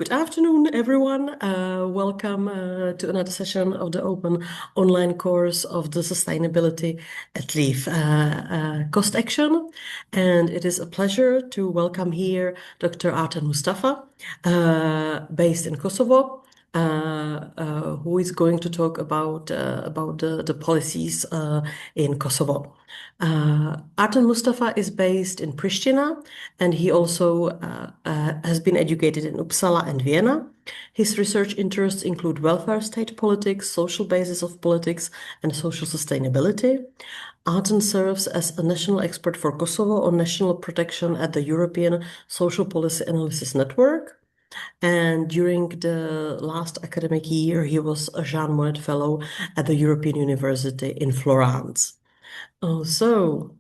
Good afternoon, everyone. Welcome to another session of the open online course of the Sustainability at Leave Cost Action. And it is a pleasure to welcome here Dr. Artan Mustafa, based in Kosovo, who is going to talk about the policies in Kosovo. Artan Mustafa is based in Pristina, and he also has been educated in Uppsala and Vienna. His research interests include welfare state politics, social basis of politics, and social sustainability. Artan serves as a national expert for Kosovo on national protection at the European Social Policy Analysis Network. And during the last academic year, he was a Jean Monnet Fellow at the European University in Florence. Oh, so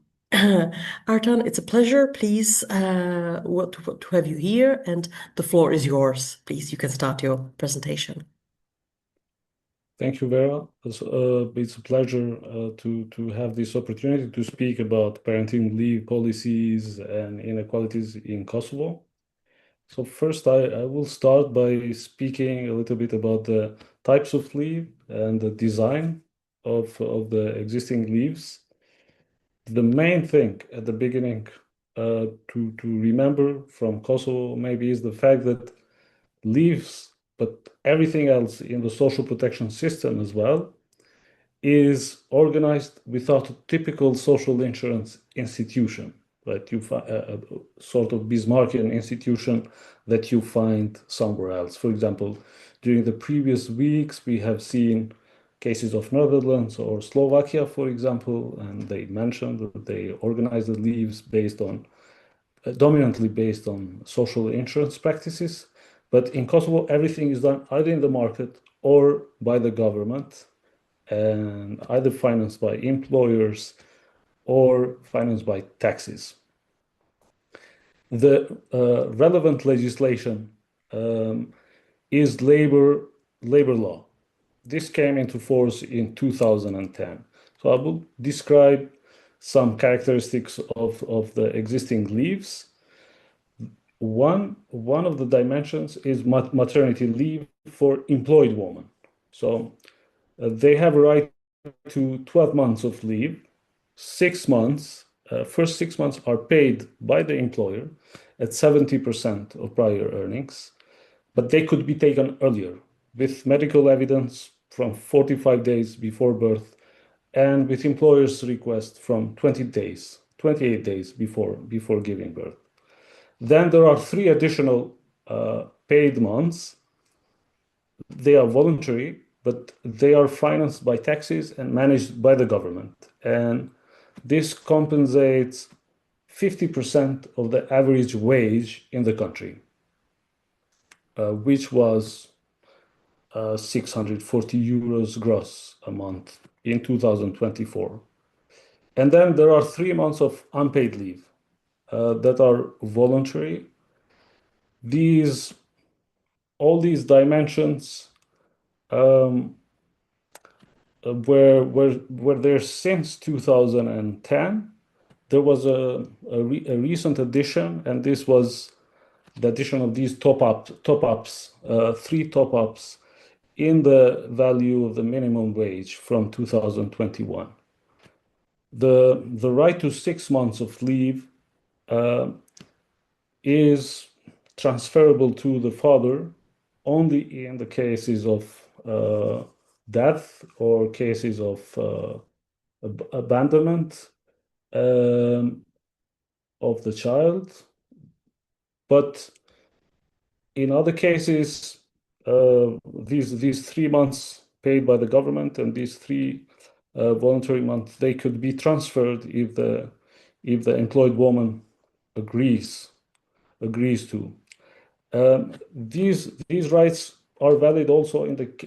Artan, it's a pleasure. Please, to have you here, and the floor is yours. Please, you can start your presentation. Thank you, Vera. It's a pleasure to have this opportunity to speak about parenting leave policies and inequalities in Kosovo. So first, I will start by speaking a little bit about the types of leave and the design of the existing leaves. The main thing at the beginning to remember from Kosovo maybe is the fact that leaves, but everything else in the social protection system as well, is organized without a typical social insurance institution, right? You find a sort of Bismarckian institution that you find somewhere else. For example, during the previous weeks, we have seen cases of Netherlands or Slovakia, for example, and they mentioned that they organize the leaves based on dominantly based on social insurance practices. But in Kosovo, everything is done either in the market or by the government, and either financed by employers or financed by taxes. The relevant legislation is labor law. This came into force in 2010. So I will describe some characteristics of the existing leaves. One of the dimensions is maternity leave for employed women. So they have a right to 12 months of leave. 6 months, first 6 months are paid by the employer at 70% of prior earnings, but they could be taken earlier with medical evidence from 45 days before birth and with employer's request from 28 days before giving birth. Then there are 3 additional paid months. They are voluntary, but they are financed by taxes and managed by the government. And this compensates 50% of the average wage in the country, which was 640 euros gross a month in 2024. And then there are 3 months of unpaid leave that are voluntary. All these dimensions were there since 2010. There was a recent addition, and this was the addition of these top-ups, 3 top-ups in the value of the minimum wage from 2021. The right to 6 months of leave is transferable to the father only in the cases of death or cases of abandonment of the child. But in other cases, these 3 months paid by the government and these 3 voluntary months, they could be transferred if the employed woman agrees to. These rights are valid also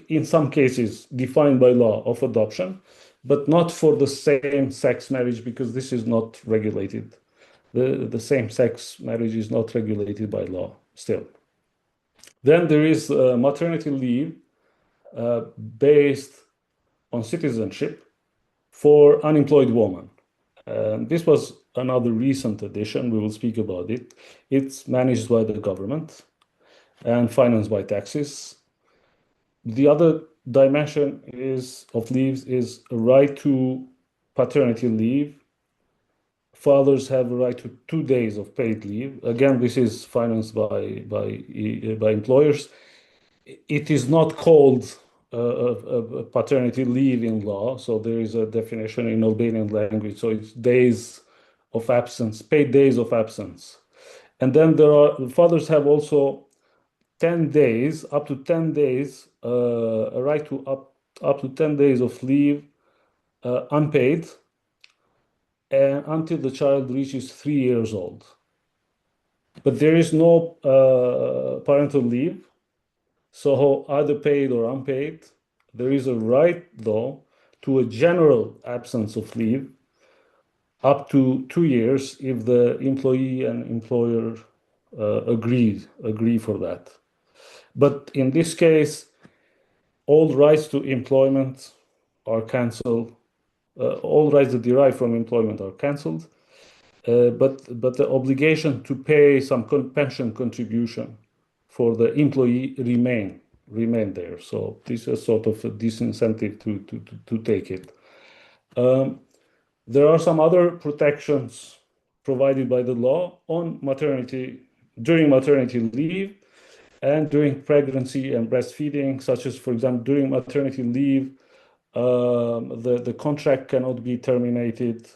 in some cases defined by law of adoption, but not for the same-sex marriage, because this is not regulated. The same-sex marriage is not regulated by law still. Then there is maternity leave based on citizenship for unemployed women. This was another recent addition. We will speak about it. It's managed by the government. and financed by taxes. The other dimension of leaves is a right to paternity leave. Fathers have a right to 2 days of paid leave. Again, this is financed by employers. It is not called a paternity leave in law, so there is a definition in Albanian language. So it's days of absence, paid days of absence. And then fathers have also 10 days, up to 10 days, a right to up to 10 days of leave, unpaid, and until the child reaches 3 years old. But there is no parental leave, so either paid or unpaid. There is a right, though, to a general absence of leave up to 2 years if the employee and employer agree for that. But in this case, all rights to employment are cancelled. All rights that derive from employment are cancelled, but the obligation to pay some pension contribution for the employee remain there. So this is sort of a disincentive to take it. There are some other protections provided by the law on during maternity leave and during pregnancy and breastfeeding, such as, for example, during maternity leave, the contract cannot be terminated.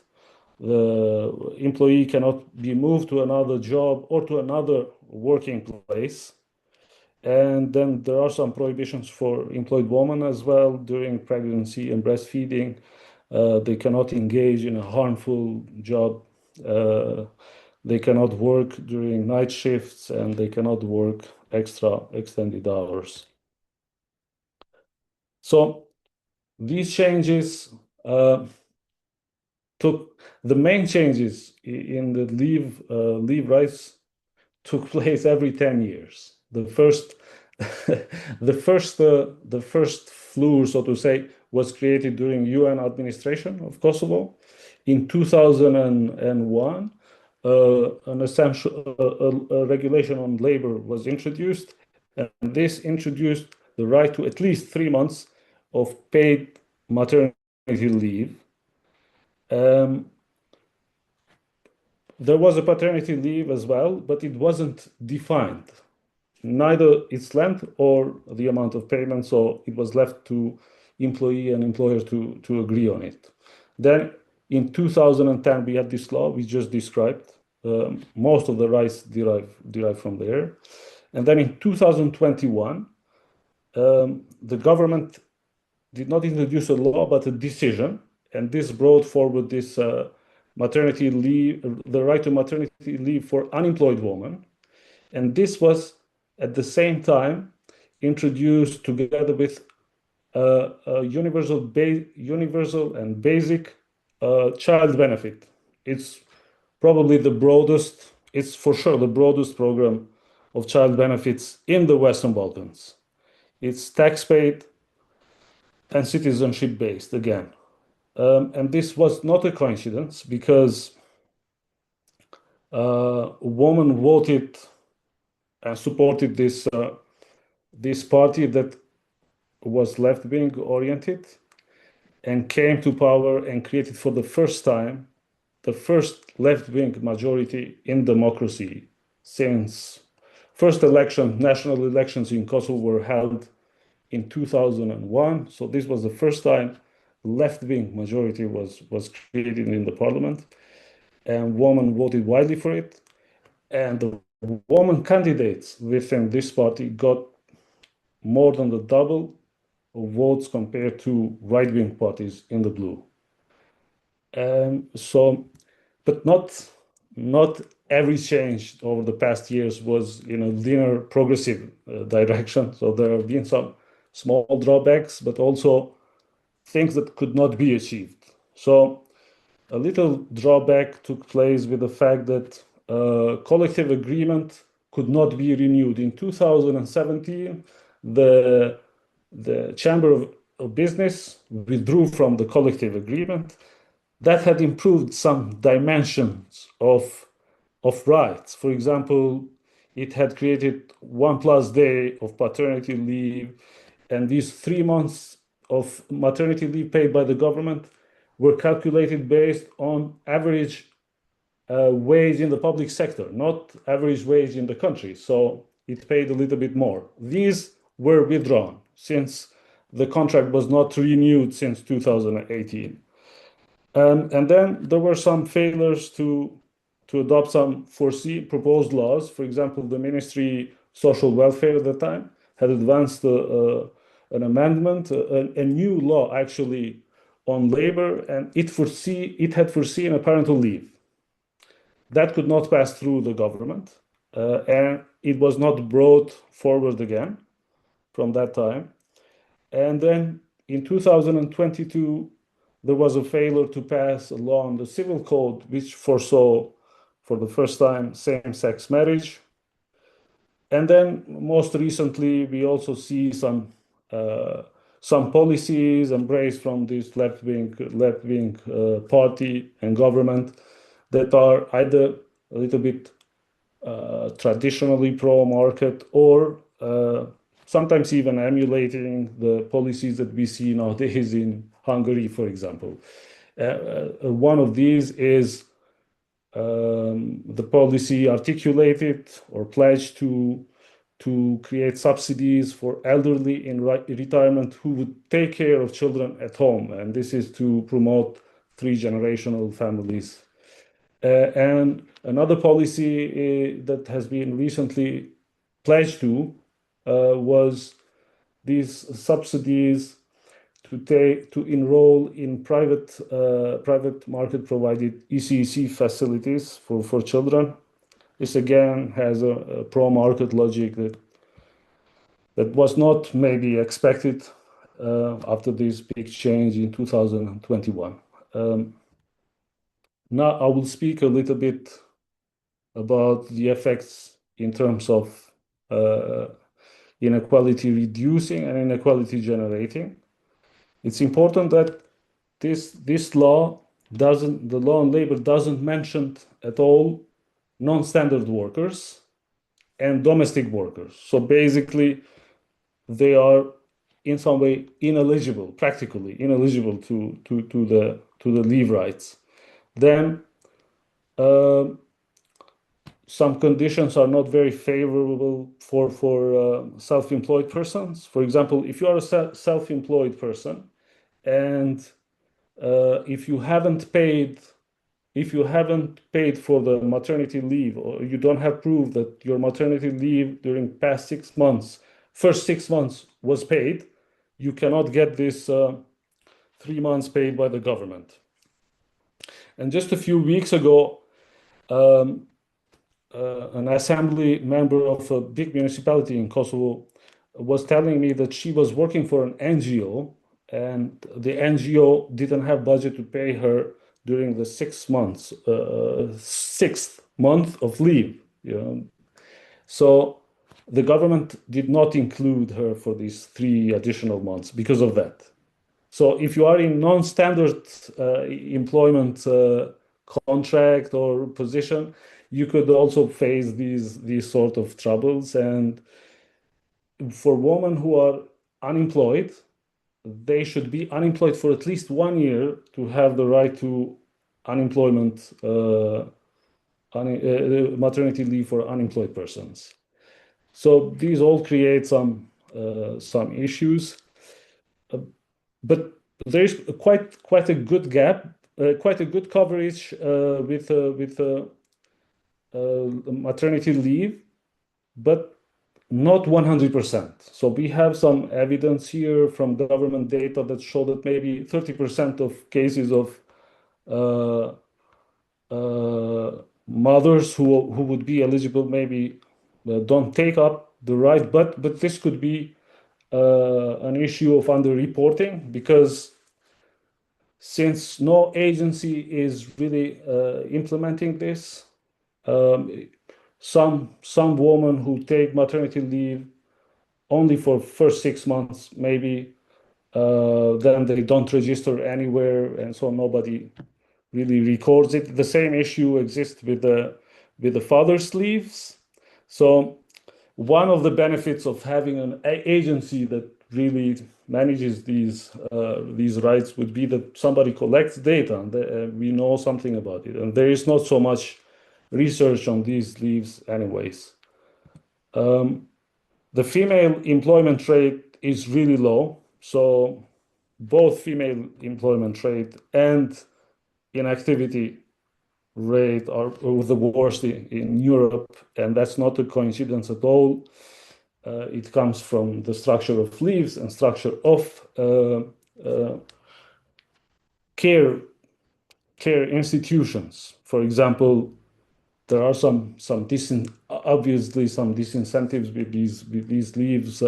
The employee cannot be moved to another job or to another working place. And then there are some prohibitions for employed women as well during pregnancy and breastfeeding. They cannot engage in a harmful job. They cannot work during night shifts, and they cannot work extra extended hours. So these changes the main changes in the leave rights took place every 10 years. The first the first floor, so to say, was created during UN administration of Kosovo. In 2001, an essential a regulation on labor was introduced, and this introduced the right to at least 3 months of paid maternity leave. There was a paternity leave as well, but it wasn't defined, neither its length or the amount of payment, so it was left to employee and employer to agree on it. Then in 2010, we had this law we just described. Most of the rights derive from there. And then in 2021, the government did not introduce a law, but a decision, and this brought forward this maternity leave, the right to maternity leave for unemployed women. And this was at the same time introduced together with a universal and basic child benefit. It's probably the broadest, it's for sure the broadest program of child benefits in the Western Balkans. It's tax paid and citizenship based again. And this was not a coincidence because women voted and supported this party that was left-wing oriented and came to power and created for the first time the first left-wing majority in democracy since first national elections in Kosovo were held in 2001. So this was the first time left-wing majority was created in the parliament, and women voted widely for it. And the woman candidates within this party got more than the double of votes compared to right-wing parties in the blue. But not every change over the past years was in a linear progressive direction. So there have been some small drawbacks, but also things that could not be achieved. So a little drawback took place with the fact that collective agreement could not be renewed. In 2017, the Chamber of Business withdrew from the collective agreement. That had improved some dimensions of rights. For example, it had created 1+ day of paternity leave, and these 3 months of maternity leave paid by the government were calculated based on average wage in the public sector, not average wage in the country. So it paid a little bit more. These were withdrawn since the contract was not renewed since 2018. And then there were some failures to adopt some foreseen proposed laws. For example, the Ministry Social Welfare at the time had advanced an amendment, a new law actually on labor, and it had foreseen a parental leave. That could not pass through the government, and it was not brought forward again from that time. And then in 2022, there was a failure to pass a law on the civil code, which foresaw for the first time same-sex marriage. And then most recently, we also see some policies embraced from this left-wing party and government that are either a little bit traditionally pro-market or sometimes even emulating the policies that we see nowadays in Hungary, for example. One of these is the policy articulated or pledged to create subsidies for elderly in retirement who would take care of children at home. And this is to promote three-generational families. And another policy that has been recently pledged to was these subsidies to enroll in private market provided ECEC facilities for children. This again has a pro-market logic that was not maybe expected after this big change in 2021. Now I will speak a little bit about the effects in terms of inequality reducing and inequality generating. It's important that the law on labor doesn't mention at all non-standard workers and domestic workers. So basically, they are in some way practically ineligible to the leave rights. Then some conditions are not very favorable for self-employed persons. For example, if you are a self-employed person and if you haven't paid for the maternity leave, or you don't have proof that your maternity leave during past 6 months, first 6 months was paid, you cannot get this 3 months paid by the government. And just a few weeks ago, an assembly member of a big municipality in Kosovo was telling me that she was working for an NGO, and the NGO didn't have budget to pay her during the 6 months, sixth month of leave. So the government did not include her for these 3 additional months because of that. So if you are in non-standard employment contract or position, you could also face these sort of troubles. And for women who are unemployed, they should be unemployed for at least 1 year to have the right to unemployment, maternity leave for unemployed persons. So these all create some issues, but there is quite a good gap, quite a good coverage with maternity leave, but not 100%. So we have some evidence here from government data that show that maybe 30% of cases of mothers who would be eligible maybe don't take up the right, but this could be an issue of underreporting, because since no agency is really implementing this, some women who take maternity leave only for first 6 months, maybe then they don't register anywhere, and so nobody really records it. The same issue exists with the father's leaves. So one of the benefits of having an agency that really manages these rights would be that somebody collects data and we know something about it. And there is not so much research on these leaves anyways. The female employment rate is really low. So both female employment rate and inactivity rate are the worst in Europe, and that's not a coincidence at all. It comes from the structure of leaves and structure of care institutions. For example, there are obviously some disincentives with these leaves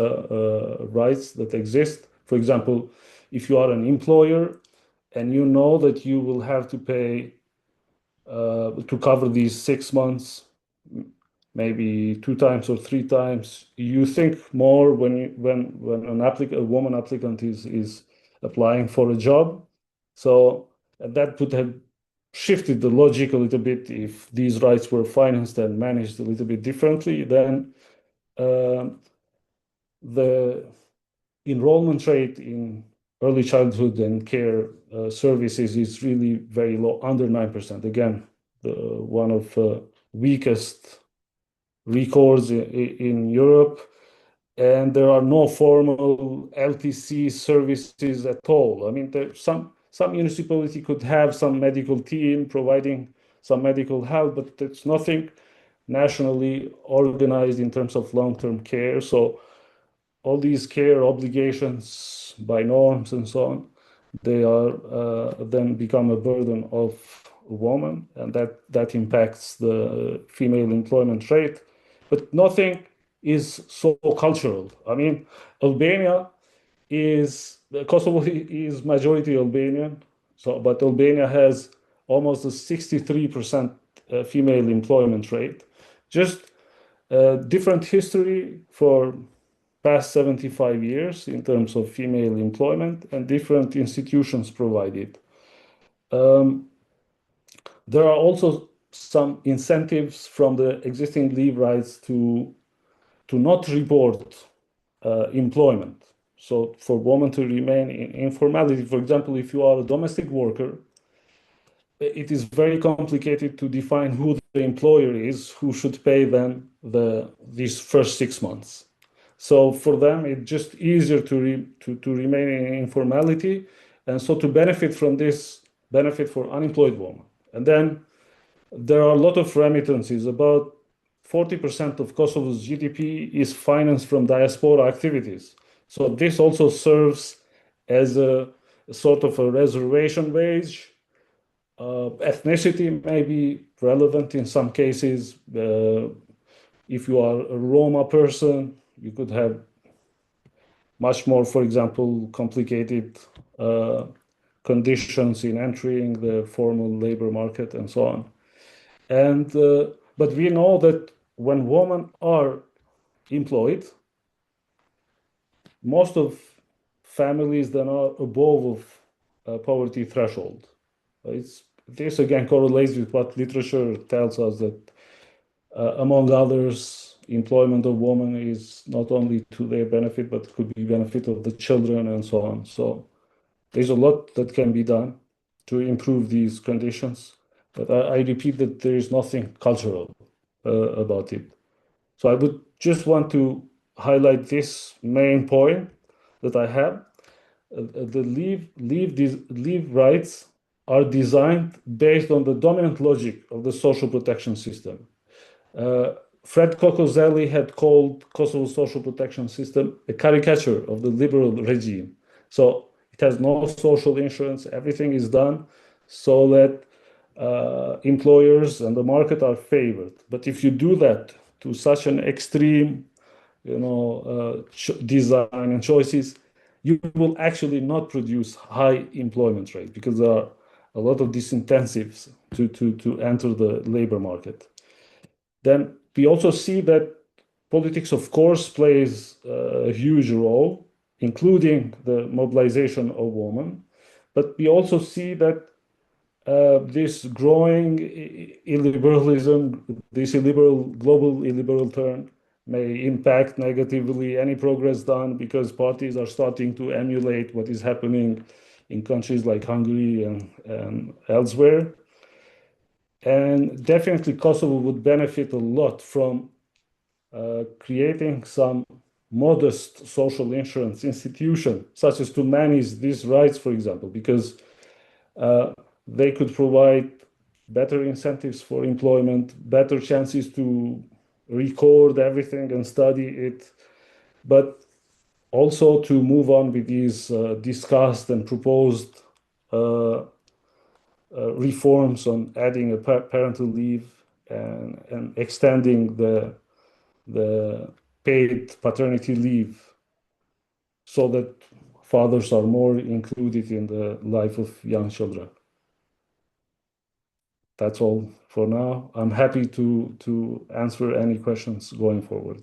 rights that exist. For example, if you are an employer and you know that you will have to pay to cover these 6 months, maybe 2 times or 3 times, you think more when a woman applicant is applying for a job. So that would have shifted the logic a little bit if these rights were financed and managed a little bit differently. Then the enrollment rate in early childhood and care services is really very low, under 9%. Again, one of weakest records in Europe. And there are no formal LTC services at all. I mean, some municipality could have some medical team providing some medical help, but there's nothing nationally organized in terms of long-term care. So all these care obligations by norms and so on, they are then become a burden of a woman, and that impacts the female employment rate. But nothing is so cultural. I mean, Kosovo is majority Albanian, but Albania has almost a 63% female employment rate. Just different history for past 75 years in terms of female employment and different institutions provided. There are also some incentives from the existing leave rights to not report employment. So for women to remain in informality, for example, if you are a domestic worker, it is very complicated to define who the employer is, who should pay them these first 6 months. So for them, it's just easier to remain in informality, and so to benefit from this benefit for unemployed women. And then there are a lot of remittances. About 40% of Kosovo's GDP is financed from diaspora activities. So this also serves as a sort of a reservation wage. Ethnicity may be relevant in some cases. If you are a Roma person, you could have much more, for example, complicated conditions in entering the formal labor market and so on. But we know that when women are employed, most of families then are above poverty threshold. This again correlates with what literature tells us, that among others, employment of women is not only to their benefit, but could be benefit of the children and so on. So there's a lot that can be done to improve these conditions. But I repeat that there is nothing cultural about it. So I would just want to highlight this main point that I have. The leave rights are designed based on the dominant logic of the social protection system. Fred Kokozelli had called Kosovo's social protection system a caricature of the liberal regime. So it has no social insurance. Everything is done so that employers and the market are favored. But if you do that to such an extreme, design and choices, you will actually not produce high employment rate, because there are a lot of disincentives to enter the labor market. Then we also see that politics, of course, plays a huge role, including the mobilization of women. But we also see that this growing illiberalism, this global illiberal turn, may impact negatively any progress done because parties are starting to emulate what is happening in countries like Hungary and elsewhere. And definitely Kosovo would benefit a lot from creating some modest social insurance institution, such as to manage these rights, for example, because they could provide better incentives for employment, better chances to record everything and study it, but also to move on with these discussed and proposed uh, reforms on adding a parental leave and extending the paid paternity leave so that fathers are more included in the life of young children. That's all for now. I'm happy to answer any questions going forward.